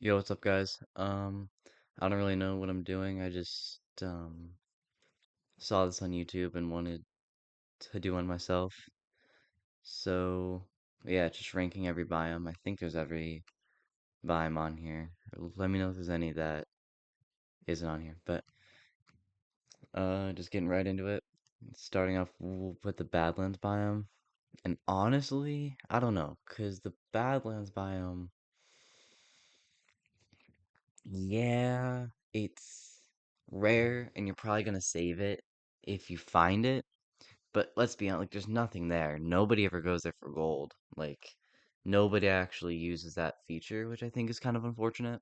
Yo, what's up, guys? I don't really know what I'm doing. I just saw this on YouTube and wanted to do one myself. So, yeah, just ranking every biome. I think there's every biome on here. Let me know if there's any that isn't on here. But just getting right into it. Starting off with the Badlands biome. And honestly, I don't know, 'cause the Badlands biome, yeah, it's rare and you're probably gonna save it if you find it. But let's be honest, like there's nothing there. Nobody ever goes there for gold. Like nobody actually uses that feature, which I think is kind of unfortunate.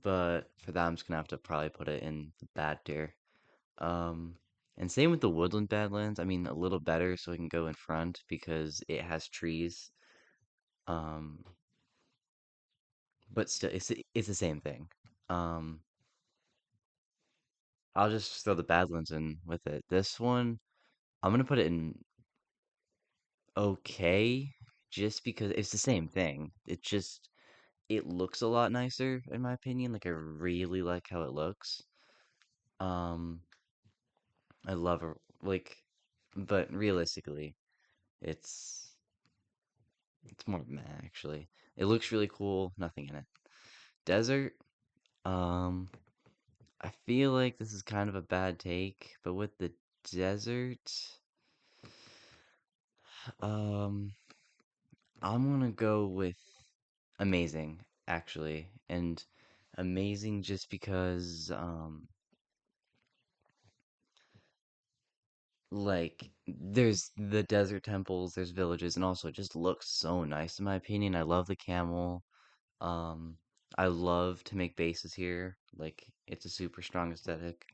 But for that, I'm just gonna have to probably put it in the bad tier. Um, and same with the woodland badlands. I mean, a little better, so it can go in front because it has trees. Um, but still, it's the same thing. Um, I'll just throw the badlands in with it. This one, I'm gonna put it in okay, just because it's the same thing. It looks a lot nicer in my opinion. Like I really like how it looks. Um, I love it. Like, but realistically, it's it's more meh actually. It looks really cool. Nothing in it. Desert. Um, I feel like this is kind of a bad take, but with the desert, um, I'm gonna go with amazing actually, and amazing just because like there's the desert temples, there's villages, and also it just looks so nice in my opinion. I love the camel. Um, I love to make bases here. Like it's a super strong aesthetic.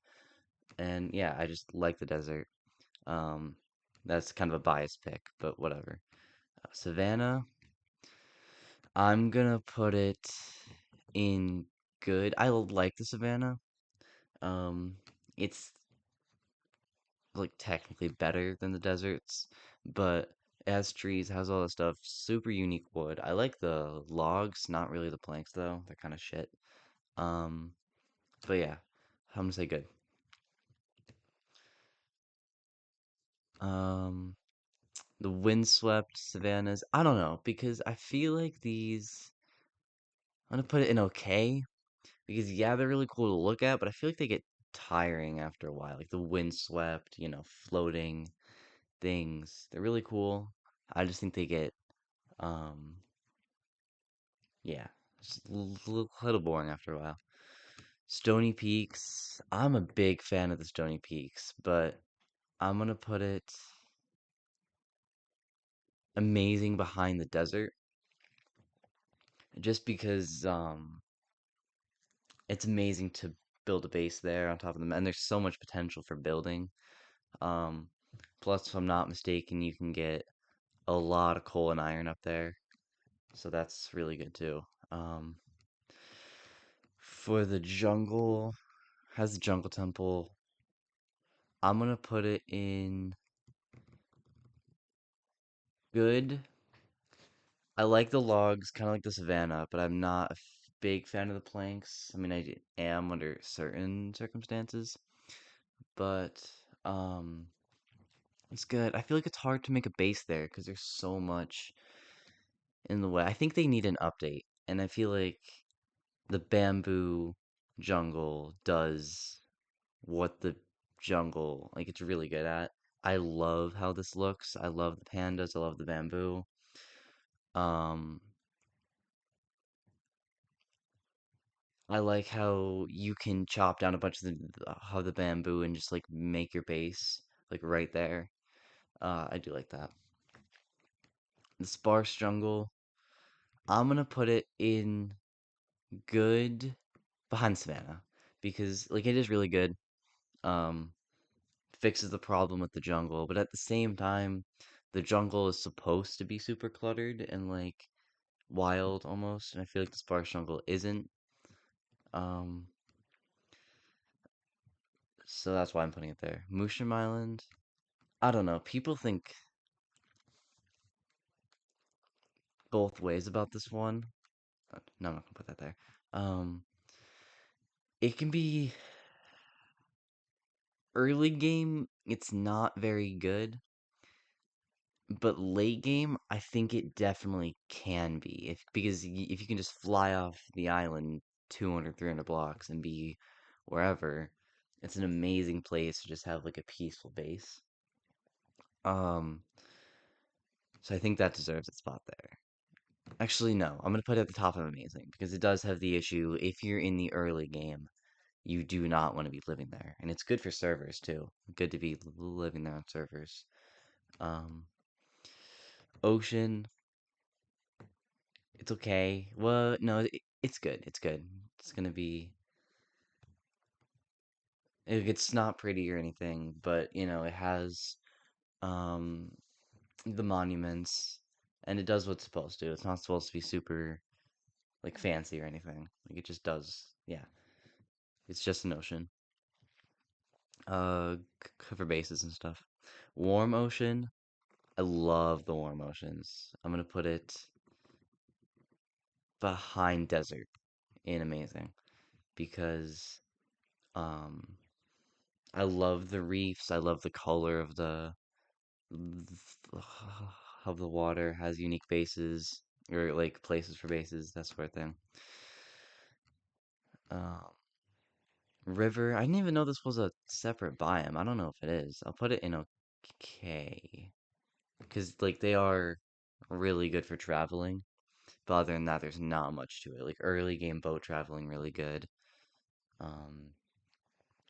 And yeah, I just like the desert. Um, that's kind of a biased pick, but whatever. Savannah, I'm gonna put it in good. I like the savannah. Um, it's like technically better than the deserts, but it has trees, has all that stuff, super unique wood. I like the logs, not really the planks though. They're kind of shit. Um, but yeah, I'm gonna say good. Um, the windswept savannas, I don't know, because I feel like these I'm gonna put it in okay, because yeah, they're really cool to look at, but I feel like they get tiring after a while. Like the windswept, floating things. They're really cool. I just think they get um yeah, it's little boring after a while. Stony Peaks. I'm a big fan of the Stony Peaks, but I'm gonna put it amazing behind the desert, just because it's amazing to build a base there on top of them, and there's so much potential for building. Um, plus, if I'm not mistaken, you can get a lot of coal and iron up there, so that's really good too. Um, for the jungle, has the jungle temple. I'm gonna put it in good. I like the logs, kind of like the savannah, but I'm not a big fan of the planks. I mean, am under certain circumstances, but um, it's good. I feel like it's hard to make a base there because there's so much in the way. I think they need an update, and I feel like the bamboo jungle does what the jungle like it's really good at. I love how this looks. I love the pandas. I love the bamboo. Um, I like how you can chop down a bunch of the bamboo and just like make your base like right there. I do like that. The sparse jungle. I'm gonna put it in good behind savannah because like it is really good. Um, fixes the problem with the jungle, but at the same time, the jungle is supposed to be super cluttered and like wild almost, and I feel like the sparse jungle isn't. Um, so that's why I'm putting it there. Mushroom Island. I don't know. People think both ways about this one. No, I'm not gonna put that there. Um, it can be early game, it's not very good, but late game, I think it definitely can be. If because if you can just fly off the island 200, 300 blocks and be wherever, it's an amazing place to just have like a peaceful base. Um, so I think that deserves its spot there. Actually, no, I'm gonna put it at the top of amazing because it does have the issue if you're in the early game, you do not want to be living there, and it's good for servers too. Good to be living there on servers. Um, Ocean, it's okay. Well, no, it's good. It's good. It's gonna be. It's not pretty or anything, but it has um the monuments, and it does what it's supposed to. It's not supposed to be super like fancy or anything. Like it just does. Yeah, it's just an ocean. Cover bases and stuff. Warm ocean. I love the warm oceans. I'm gonna put it behind desert in amazing because um I love the reefs. I love the color of the water has unique bases or like places for bases, that sort of thing. Um, River. I didn't even know this was a separate biome. I don't know if it is. I'll put it in okay because like they are really good for traveling. But other than that, there's not much to it. Like early game boat traveling, really good. Um,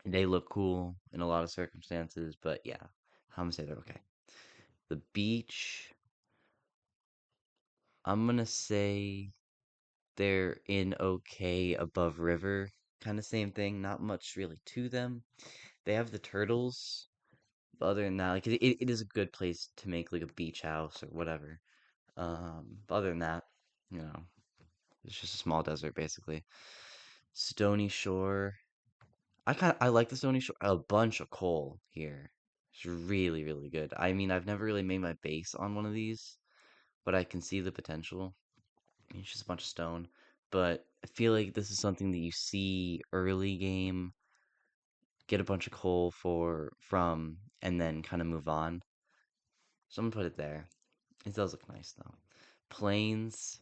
they look cool in a lot of circumstances, but yeah, I'm gonna say they're okay. The beach, I'm gonna say they're in okay above river. Kind of same thing, not much really to them. They have the turtles, but other than that, like it is a good place to make like a beach house or whatever. But other than that, you know, it's just a small desert basically. Stony Shore. I like the Stony Shore. A bunch of coal here. It's really, really good. I mean, I've never really made my base on one of these, but I can see the potential. It's just a bunch of stone. But I feel like this is something that you see early game, get a bunch of coal from, and then kind of move on. So I'm gonna put it there. It does look nice though. Plains,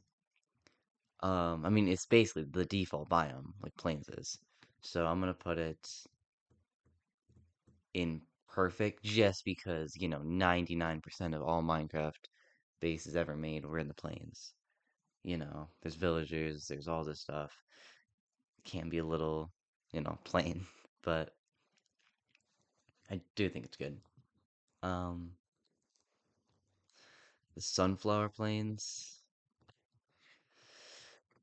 I mean it's basically the default biome, like plains is. So I'm gonna put it in perfect just because, 99% of all Minecraft bases ever made were in the plains. There's villagers, there's all this stuff. Can be a little, plain, but I do think it's good. Um, the sunflower plains,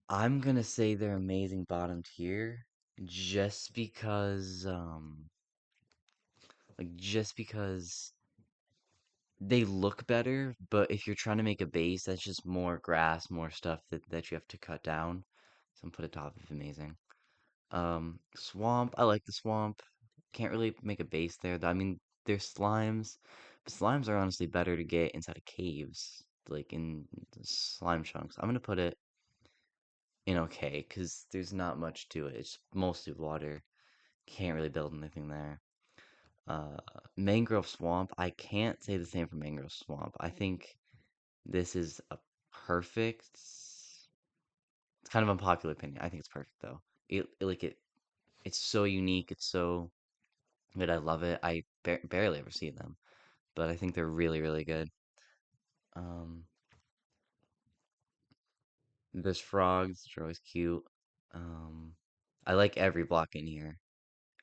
I'm gonna say they're amazing bottom tier just because, just because they look better, but if you're trying to make a base, that's just more grass, more stuff that you have to cut down. So I'm put it top of amazing. Swamp, I like the swamp. Can't really make a base there, though. I mean, there's slimes, but slimes are honestly better to get inside of caves, like in the slime chunks. I'm gonna put it in okay, because there's not much to it. It's mostly water. Can't really build anything there. Uh, Mangrove Swamp, I can't say the same for Mangrove Swamp. I think this is a perfect. It's kind of unpopular opinion. I think it's perfect though. It's so unique. It's so good. I love it. I barely ever see them, but I think they're really, really good. Um, there's frogs, which are always cute. Um, I like every block in here.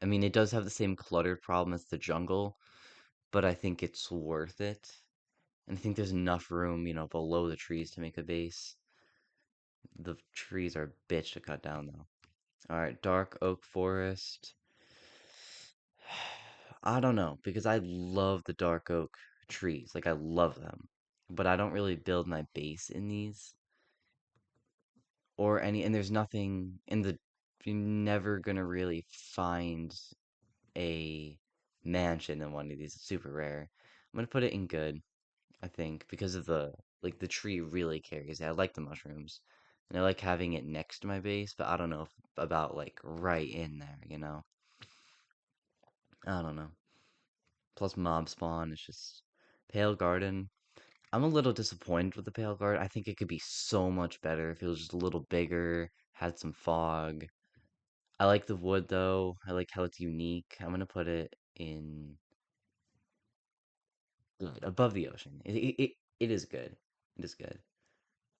I mean, it does have the same cluttered problem as the jungle, but I think it's worth it. And I think there's enough room, below the trees to make a base. The trees are a bitch to cut down, though. All right, dark oak forest. I don't know because I love the dark oak trees. Like I love them. But I don't really build my base in these or any and there's nothing in the you're never gonna really find a mansion in one of these. It's super rare. I'm gonna put it in good, I think, because of the tree really carries it. I like the mushrooms. And I like having it next to my base, but I don't know if, about like right in there, you know? I don't know. Plus mob spawn, it's just Pale Garden. I'm a little disappointed with the Pale Garden. I think it could be so much better if it was just a little bigger, had some fog. I like the wood though. I like how it's unique. I'm gonna put it in good, above the ocean. It is good. It is good.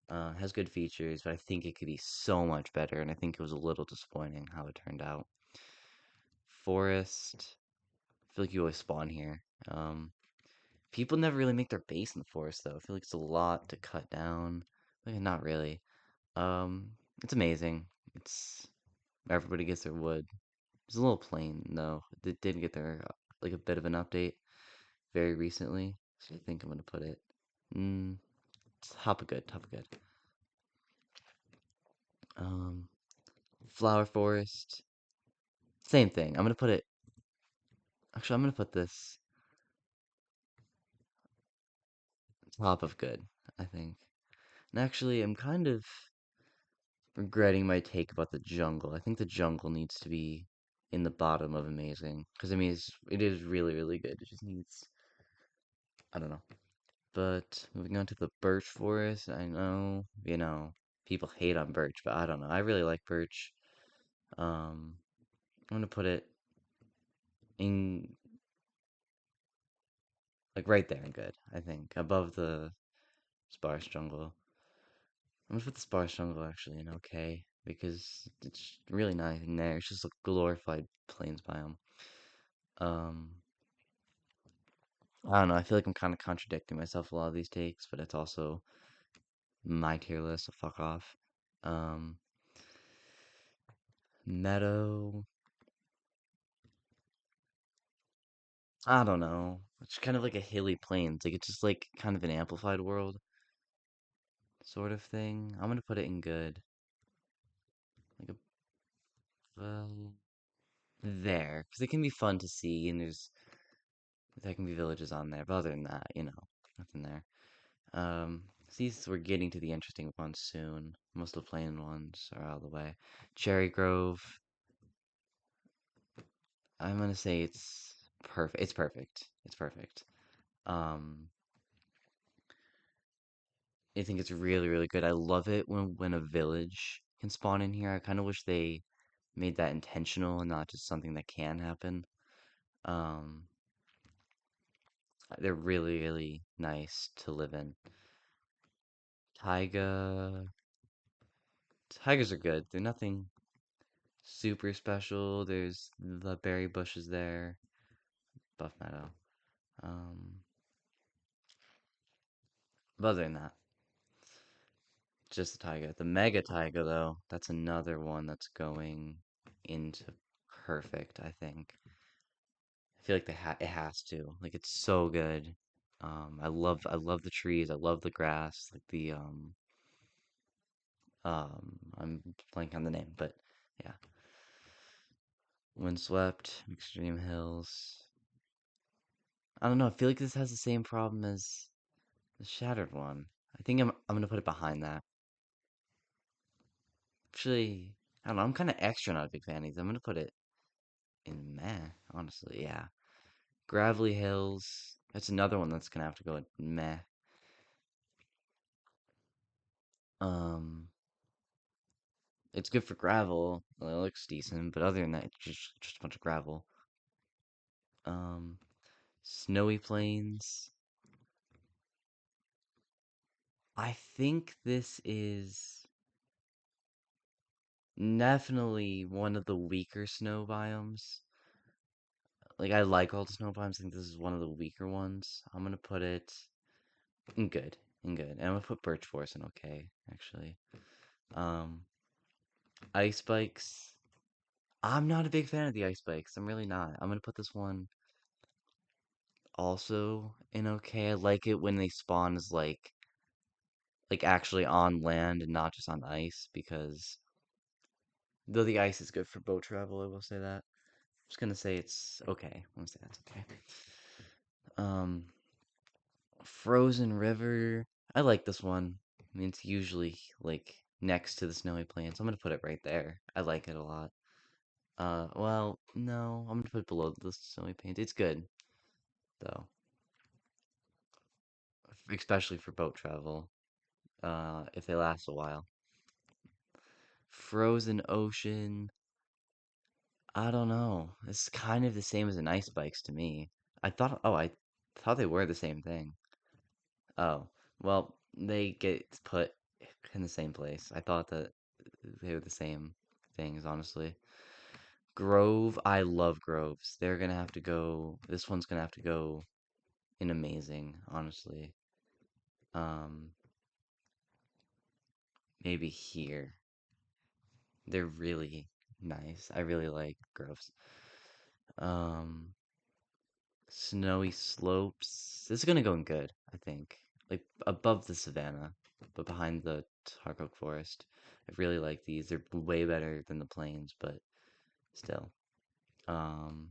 Has good features, but I think it could be so much better, and I think it was a little disappointing how it turned out. Forest. I feel like you always spawn here. People never really make their base in the forest, though. I feel like it's a lot to cut down. Like, not really. Um, it's amazing. It's everybody gets their wood. It's a little plain, though. It did get their like a bit of an update very recently, so I think I'm gonna put it. Mm, it's top of good, top of good. Um, Flower forest. Same thing. I'm gonna put it. Actually, I'm gonna put this top of good, I think. And actually, I'm kind of regretting my take about the jungle. I think the jungle needs to be in the bottom of amazing. Because, I mean, it is really, really good. It just needs, I don't know. But moving on to the birch forest, I know, people hate on birch, but I don't know. I really like birch. I'm gonna put it in, like, right there, good, I think, above the sparse jungle. I'm gonna put the sparse jungle actually in okay because it's really nice in there. It's just a glorified plains biome. Um, I don't know. I feel like I'm kind of contradicting myself a lot of these takes, but it's also my tier list, so fuck off. Um, Meadow. I don't know. It's kind of like a hilly plains. Like it's just like kind of an amplified world sort of thing. I'm gonna put it in good. Like there, because it can be fun to see, and there can be villages on there. But other than that, nothing there. These we're getting to the interesting ones soon. Most of the plain ones are out of the way. Cherry Grove. I'm gonna say it's perfect. It's perfect. It's perfect. Um, I think it's really, really good. I love it when a village can spawn in here. I kind of wish they made that intentional and not just something that can happen. Um, they're really, really nice to live in. Taiga. Tigers are good. They're nothing super special. There's the berry bushes there. Buff Meadow. Um, but other than that, just the taiga. The mega taiga, though, that's another one that's going into perfect, I think. I feel like it has to. Like it's so good. I love the trees. I love the grass. Like I'm blanking on the name, but yeah. Windswept, Extreme Hills. I don't know. I feel like this has the same problem as the Shattered one. I think I'm gonna put it behind that. Actually, I don't know. I'm kind of extra not a big fan of these. I'm gonna put it in meh. Honestly, yeah. Gravelly Hills. That's another one that's gonna have to go in meh. Um, it's good for gravel. Well, it looks decent, but other than that, it's just a bunch of gravel. Um, Snowy Plains. I think this is definitely one of the weaker snow biomes. Like I like all the snow biomes. I think this is one of the weaker ones. I'm gonna put it in good, in good, and I'm gonna put Birch Forest in okay, actually. Um, Ice Bikes. I'm not a big fan of the ice bikes. I'm really not. I'm gonna put this one also in okay. I like it when they spawn as like actually on land and not just on ice because though the ice is good for boat travel, I will say that. I'm just gonna say it's okay. I'm gonna say that's okay. Um, Frozen River. I like this one. I mean, it's usually like next to the snowy plains. I'm gonna put it right there. I like it a lot. Well, no, I'm gonna put it below the snowy plains. It's good though, especially for boat travel. If they last a while. Frozen ocean. I don't know. It's kind of the same as an ice bikes to me. I thought they were the same thing. Oh, well, they get put in the same place. I thought that they were the same things, honestly. Grove, I love groves. They're gonna have to go. This one's gonna have to go in amazing, honestly. Um, maybe here. They're really nice. I really like groves. Um, Snowy slopes. This is gonna go in good, I think. Like above the savannah, but behind the Tark Oak Forest. I really like these. They're way better than the plains, but still. Um,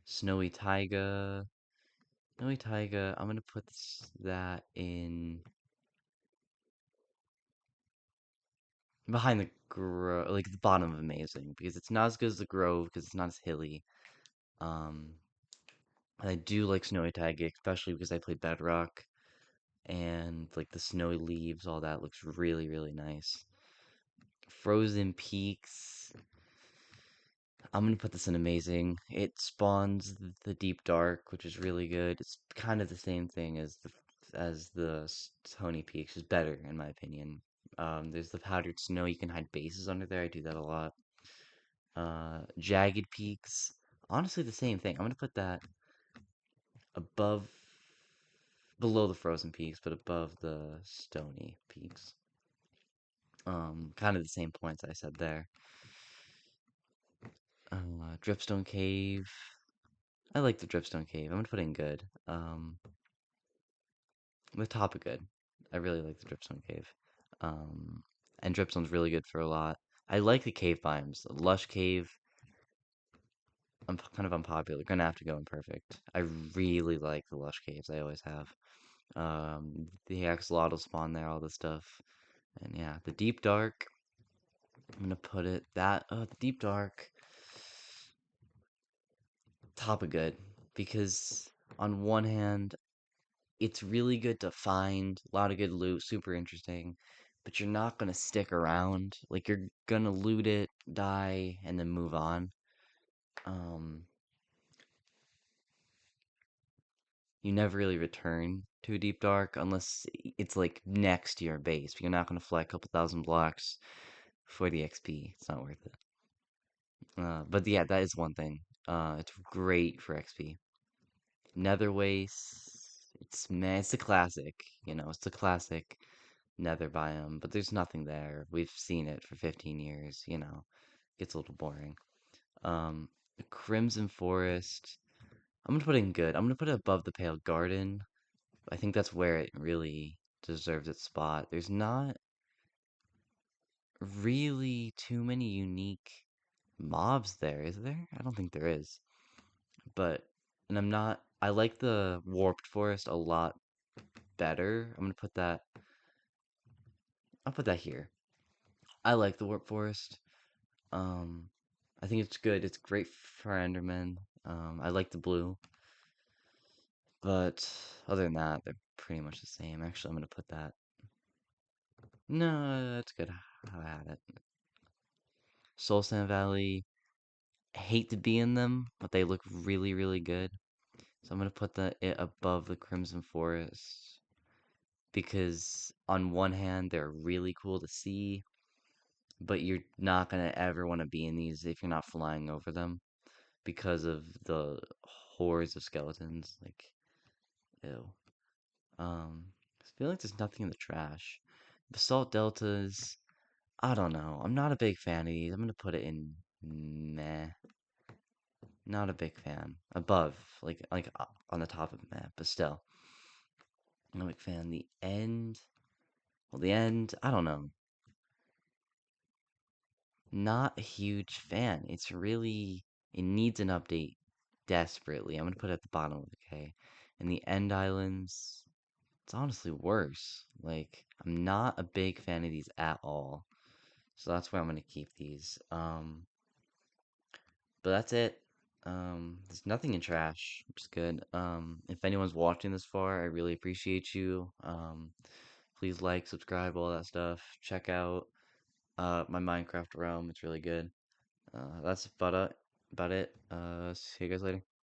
Snowy Taiga. Snowy Taiga. I'm gonna put that in behind the grove, like the bottom of amazing, because it's not as good as the grove, because it's not as hilly. Um, and I do like Snowy Taiga, especially because I play bedrock. And like the snowy leaves, all that looks really, really nice. Frozen Peaks. I'm gonna put this in amazing. It spawns the deep dark, which is really good. It's kind of the same thing as the Stony Peaks, is better in my opinion. There's the powdered snow. You can hide bases under there. I do that a lot. Jagged Peaks. Honestly, the same thing. I'm gonna put that above, below the Frozen Peaks, but above the Stony Peaks. Kind of the same points I said there. Dripstone Cave. I like the Dripstone Cave. I'm gonna put in good. The top of good. I really like the Dripstone Cave. Um, and Dripstone's really good for a lot. I like the cave biomes. Lush Cave. I'm kind of unpopular. Gonna have to go imperfect. I really like the Lush Caves. I always have. The axolotl spawn there, all this stuff. And yeah, the Deep Dark. I'm gonna put it that. The Deep Dark. Top of good, because on one hand, it's really good to find a lot of good loot, super interesting, but you're not gonna stick around. Like you're gonna loot it, die, and then move on. Um, you never really return to a deep dark unless it's like next to your base. You're not gonna fly a couple thousand blocks for the XP. It's not worth it. But yeah, that is one thing. It's great for XP. Nether Waste. It's a classic. It's the classic Nether biome, but there's nothing there. We've seen it for 15 years. Gets a little boring. Um, Crimson Forest. I'm gonna put it in good. I'm gonna put it above the Pale Garden. I think that's where it really deserves its spot. There's not really too many unique mobs there, is there? I don't think there is. But and I'm not. I like the Warped Forest a lot better. I'm gonna put that. I'll put that here. I like the Warped Forest. Um, I think it's good. It's great for Enderman. I like the blue, but other than that, they're pretty much the same. Actually, I'm gonna put that. No, that's good. How I had it. Soul Sand Valley. I hate to be in them, but they look really, really good. So I'm gonna put it above the Crimson Forest because on one hand they're really cool to see, but you're not gonna ever want to be in these if you're not flying over them because of the hordes of skeletons. Like, ew. I feel like there's nothing in the trash. Basalt deltas. I don't know. I'm not a big fan of these. I'm gonna put it in meh. Not a big fan. Above, on the top of meh, but still, I'm not a big fan. The end. Well, the end. I don't know. Not a huge fan. It's really. It needs an update desperately. I'm gonna put it at the bottom of the K. And the end islands. It's honestly worse. Like, I'm not a big fan of these at all. So that's where I'm gonna keep these. But that's it. There's nothing in trash, which is good. If anyone's watching this far, I really appreciate you. Please like, subscribe, all that stuff. Check out my Minecraft realm. It's really good. That's about it. See you guys later.